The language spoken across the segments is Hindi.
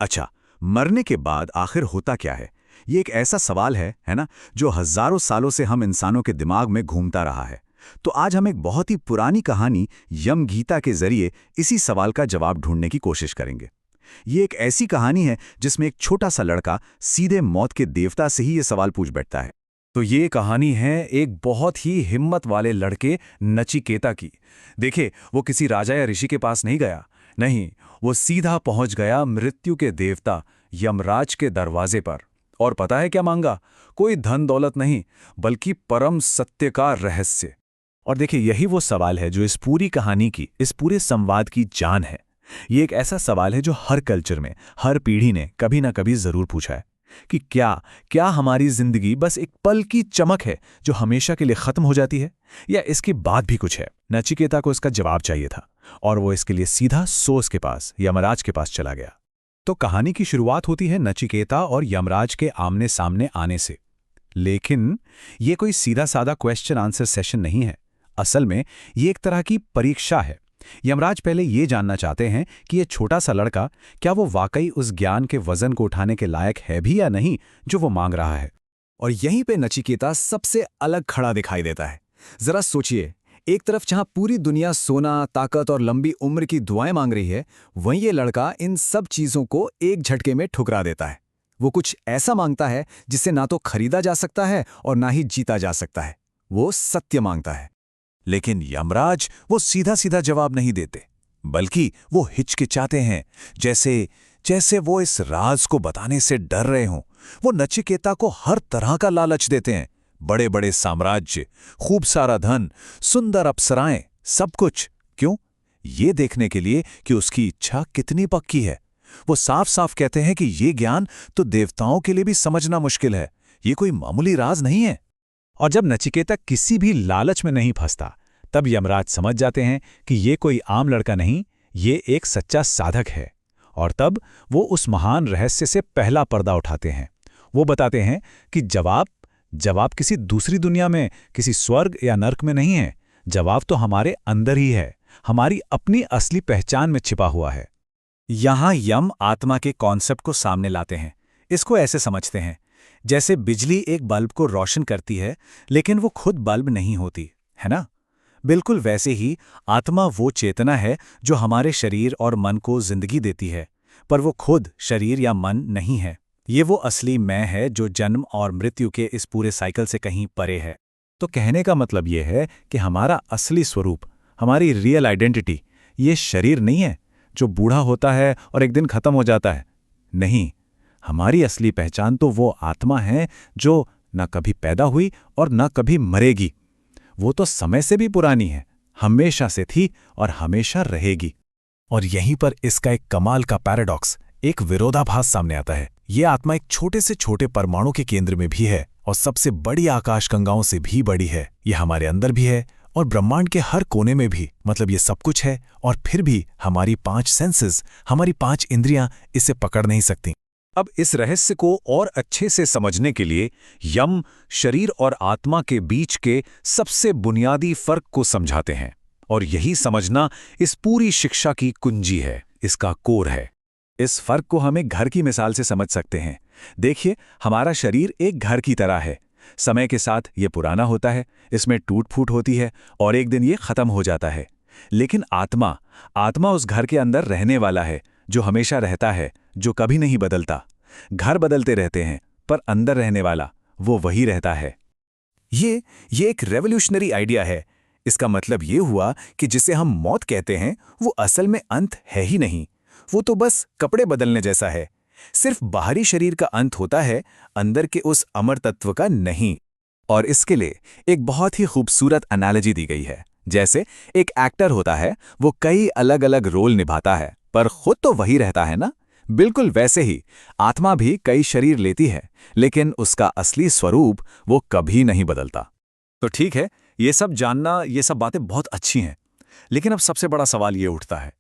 अच्छा, मरने के बाद आखिर होता क्या है? ये एक ऐसा सवाल है ना, जो हजारों सालों से हम इंसानों के दिमाग में घूमता रहा है। तो आज हम एक बहुत ही पुरानी कहानी यम गीता के जरिए इसी सवाल का जवाब ढूंढने की कोशिश करेंगे। ये एक ऐसी कहानी है जिसमें एक छोटा सा लड़का सीधे मौत के देवता से ही ये सवाल पूछ बैठता है। तो ये कहानी है एक बहुत ही हिम्मत वाले लड़के नचिकेता की। देखिए, वो किसी राजा या ऋषि के पास नहीं गया। नहीं, वो सीधा पहुंच गया मृत्यु के देवता यमराज के दरवाजे पर। और पता है क्या मांगा? कोई धन दौलत नहीं, बल्कि परम सत्य का रहस्य। और देखिए, यही वो सवाल है जो इस पूरी कहानी की, इस पूरे संवाद की जान है। ये एक ऐसा सवाल है जो हर कल्चर में, हर पीढ़ी ने कभी ना कभी जरूर पूछा है कि क्या क्या हमारी जिंदगी बस एक पल की चमक है जो हमेशा के लिए खत्म हो जाती है, या इसके बाद भी कुछ है? नचिकेता को इसका जवाब चाहिए था, और वो इसके लिए सीधा सोस के पास, यमराज के पास चला गया। तो कहानी की शुरुआत होती है नचिकेता और यमराज के आमने सामने आने से। लेकिन ये कोई सीधा साधा क्वेश्चन आंसर सेशन नहीं है। असल में ये एक तरह की परीक्षा है। यमराज पहले ये जानना चाहते हैं कि ये छोटा सा लड़का, क्या वो वाकई उस ज्ञान के वजन को उठाने के लायक है भी या नहीं जो वो मांग रहा है। और यहीं पे नचिकेता सबसे अलग खड़ा दिखाई देता है। जरा सोचिए, एक तरफ जहां पूरी दुनिया सोना, ताकत और लंबी उम्र की दुआएं मांग रही है, वहीं ये लड़का इन सब चीजों को एक झटके में ठुकरा देता है। वो कुछ ऐसा मांगता है जिसे ना तो खरीदा जा सकता है और ना ही जीता जा सकता है। वो सत्य मांगता है। लेकिन यमराज वो सीधा सीधा जवाब नहीं देते, बल्कि वो हिचकिचाते हैं, जैसे वो इस राज को बताने से डर रहे हों। वो नचिकेता को हर तरह का लालच देते हैं, बड़े बड़े साम्राज्य, खूब सारा धन, सुंदर अप्सराएं, सब कुछ। क्यों? ये देखने के लिए कि उसकी इच्छा कितनी पक्की है। वो साफ साफ कहते हैं कि ये ज्ञान तो देवताओं के लिए भी समझना मुश्किल है, ये कोई मामूली राज नहीं है। और जब नचिकेता किसी भी लालच में नहीं फंसता, तब यमराज समझ जाते हैं कि ये कोई आम लड़का नहीं, ये एक सच्चा साधक है। और तब वो उस महान रहस्य से पहला पर्दा उठाते हैं। वो बताते हैं कि जवाब किसी दूसरी दुनिया में, किसी स्वर्ग या नर्क में नहीं है। जवाब तो हमारे अंदर ही है, हमारी अपनी असली पहचान में छिपा हुआ है। यहां यम आत्मा के कॉन्सेप्ट को सामने लाते हैं। इसको ऐसे समझते हैं, जैसे बिजली एक बल्ब को रोशन करती है, लेकिन वो खुद बल्ब नहीं होती, है ना? बिल्कुल वैसे ही आत्मा वो चेतना है जो हमारे शरीर और मन को जिंदगी देती है, पर वो खुद शरीर या मन नहीं है। ये वो असली मैं है जो जन्म और मृत्यु के इस पूरे साइकिल से कहीं परे है। तो कहने का मतलब ये है कि हमारा असली स्वरूप, हमारी रियल आइडेंटिटी, ये शरीर नहीं है जो बूढ़ा होता है और एक दिन खत्म हो जाता है। नहीं, हमारी असली पहचान तो वो आत्मा है जो न कभी पैदा हुई और न कभी मरेगी। वो तो समय से भी पुरानी है, हमेशा से थी और हमेशा रहेगी। और यहीं पर इसका एक कमाल का पैराडॉक्स, एक विरोधाभास सामने आता है। ये आत्मा एक छोटे से छोटे परमाणु के केंद्र में भी है और सबसे बड़ी आकाशगंगाओं से भी बड़ी है। ये हमारे अंदर भी है और ब्रह्मांड के हर कोने में भी। मतलब ये सब कुछ है, और फिर भी हमारी 5 सेंसेस, हमारी 5 इंद्रियां इसे पकड़ नहीं सकती। अब इस रहस्य को और अच्छे से समझने के लिए यम शरीर और आत्मा के बीच के सबसे बुनियादी फर्क को समझाते हैं। और यही समझना इस पूरी शिक्षा की कुंजी है, इसका कोर है। इस फर्क को हम एक घर की मिसाल से समझ सकते हैं। देखिए, हमारा शरीर एक घर की तरह है। समय के साथ ये पुराना होता है, इसमें टूट फूट होती है और एक दिन ये खत्म हो जाता है। लेकिन आत्मा उस घर के अंदर रहने वाला है, जो हमेशा रहता है, जो कभी नहीं बदलता। घर बदलते रहते हैं, पर अंदर रहने वाला वो वही रहता है। ये एक रेवोल्यूशनरी आइडिया है। इसका मतलब ये हुआ कि जिसे हम मौत कहते हैं, वो असल में अंत है ही नहीं। वो तो बस कपड़े बदलने जैसा है। सिर्फ बाहरी शरीर का अंत होता है, अंदर के उस अमर तत्व का नहीं। और इसके लिए एक बहुत ही खूबसूरत एनालॉजी दी गई है। जैसे एक एक्टर होता है, वो कई अलग अलग रोल निभाता है, पर खुद तो वही रहता है ना। बिल्कुल वैसे ही आत्मा भी कई शरीर लेती है, लेकिन उसका असली स्वरूप वो कभी नहीं बदलता। तो ठीक है, ये सब जानना, ये सब बातें बहुत अच्छी हैं। लेकिन अब सबसे बड़ा सवाल ये उठता है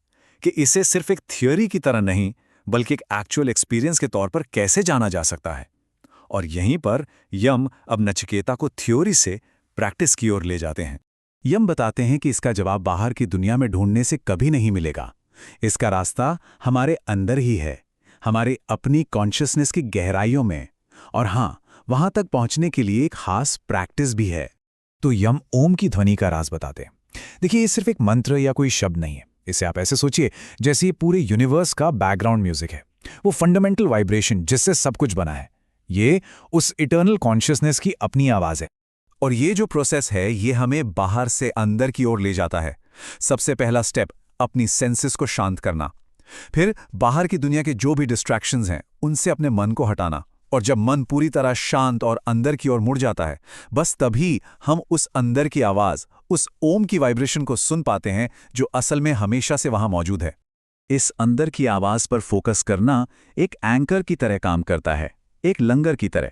कि इसे सिर्फ एक थियोरी की तरह नहीं, बल्कि एक एक्चुअल एक्सपीरियंस के तौर पर कैसे जाना जा सकता है। और यहीं पर यम अब नचिकेता को थ्योरी से प्रैक्टिस की ओर ले जाते हैं। यम बताते हैं कि इसका जवाब बाहर की दुनिया में ढूंढने से कभी नहीं मिलेगा। इसका रास्ता हमारे अंदर ही है, हमारे अपनी कॉन्शियसनेस की गहराइयों में। और हाँ, वहां तक पहुंचने के लिए एक खास प्रैक्टिस भी है। तो यम ओम की ध्वनि का राज बताते हैं। देखिए, ये सिर्फ एक मंत्र या कोई शब्द नहीं है। इसे आप ऐसे सोचिए जैसे ये पूरे यूनिवर्स का बैकग्राउंड म्यूजिक है, वो फंडामेंटल वाइब्रेशन जिससे सब कुछ बना है। ये उस इटर्नल कॉन्शियसनेस की अपनी आवाज है। और ये जो प्रोसेस है, ये हमें बाहर से अंदर की ओर ले जाता है। सबसे पहला स्टेप अपनी सेंसेस को शांत करना, फिर बाहर की दुनिया के जो भी डिस्ट्रैक्शंस हैं उनसे अपने मन को हटाना। और जब मन पूरी तरह शांत और अंदर की ओर मुड़ जाता है, बस तभी हम उस अंदर की आवाज, उस ओम की वाइब्रेशन को सुन पाते हैं, जो असल में हमेशा से वहां मौजूद है। इस अंदर की आवाज पर फोकस करना एक एंकर की तरह काम करता है, एक लंगर की तरह।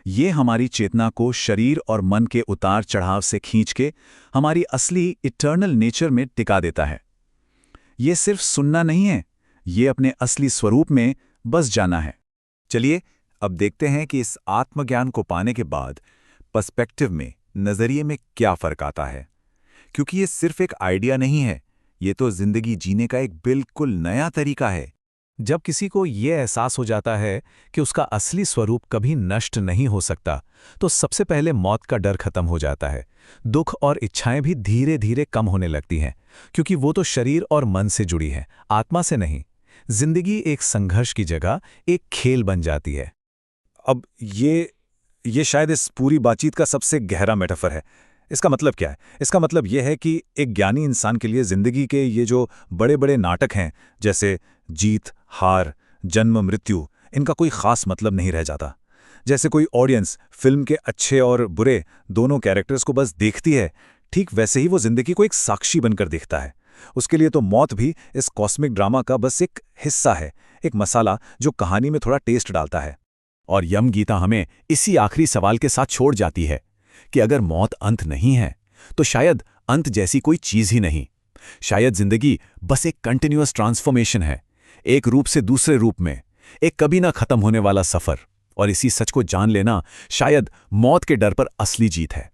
ये हमारी चेतना को शरीर और मन के उतार चढ़ाव से खींच के हमारी असली इटर्नल नेचर में टिका देता है। ये सिर्फ सुनना नहीं है, ये अपने असली स्वरूप में बस जाना है। चलिए अब देखते हैं कि इस आत्मज्ञान को पाने के बाद पर्सपेक्टिव में, नजरिए में क्या फर्क आता है। क्योंकि ये सिर्फ एक आइडिया नहीं है, ये तो जिंदगी जीने का एक बिल्कुल नया तरीका है। जब किसी को ये एहसास हो जाता है कि उसका असली स्वरूप कभी नष्ट नहीं हो सकता, तो सबसे पहले मौत का डर खत्म हो जाता है। दुख और इच्छाएं भी धीरे धीरे कम होने लगती हैं, क्योंकि वो तो शरीर और मन से जुड़ी है, आत्मा से नहीं। जिंदगी एक संघर्ष की जगह एक खेल बन जाती है। अब ये शायद इस पूरी बातचीत का सबसे गहरा मेटाफर है। इसका मतलब क्या है? इसका मतलब यह है कि एक ज्ञानी इंसान के लिए जिंदगी के ये जो बड़े बड़े नाटक हैं, जैसे जीत, हार, जन्म, मृत्यु, इनका कोई खास मतलब नहीं रह जाता। जैसे कोई ऑडियंस फिल्म के अच्छे और बुरे दोनों कैरेक्टर्स को बस देखती है, ठीक वैसे ही वो जिंदगी को एक साक्षी बनकर देखता है। उसके लिए तो मौत भी इस कॉस्मिक ड्रामा का बस एक हिस्सा है, एक मसाला जो कहानी में थोड़ा टेस्ट डालता है। और यम गीता हमें इसी आखिरी सवाल के साथ छोड़ जाती है कि अगर मौत अंत नहीं है, तो शायद अंत जैसी कोई चीज ही नहीं। शायद जिंदगी बस एक कंटिन्यूअस ट्रांसफॉर्मेशन है, एक रूप से दूसरे रूप में, एक कभी ना खत्म होने वाला सफर। और इसी सच को जान लेना शायद मौत के डर पर असली जीत है।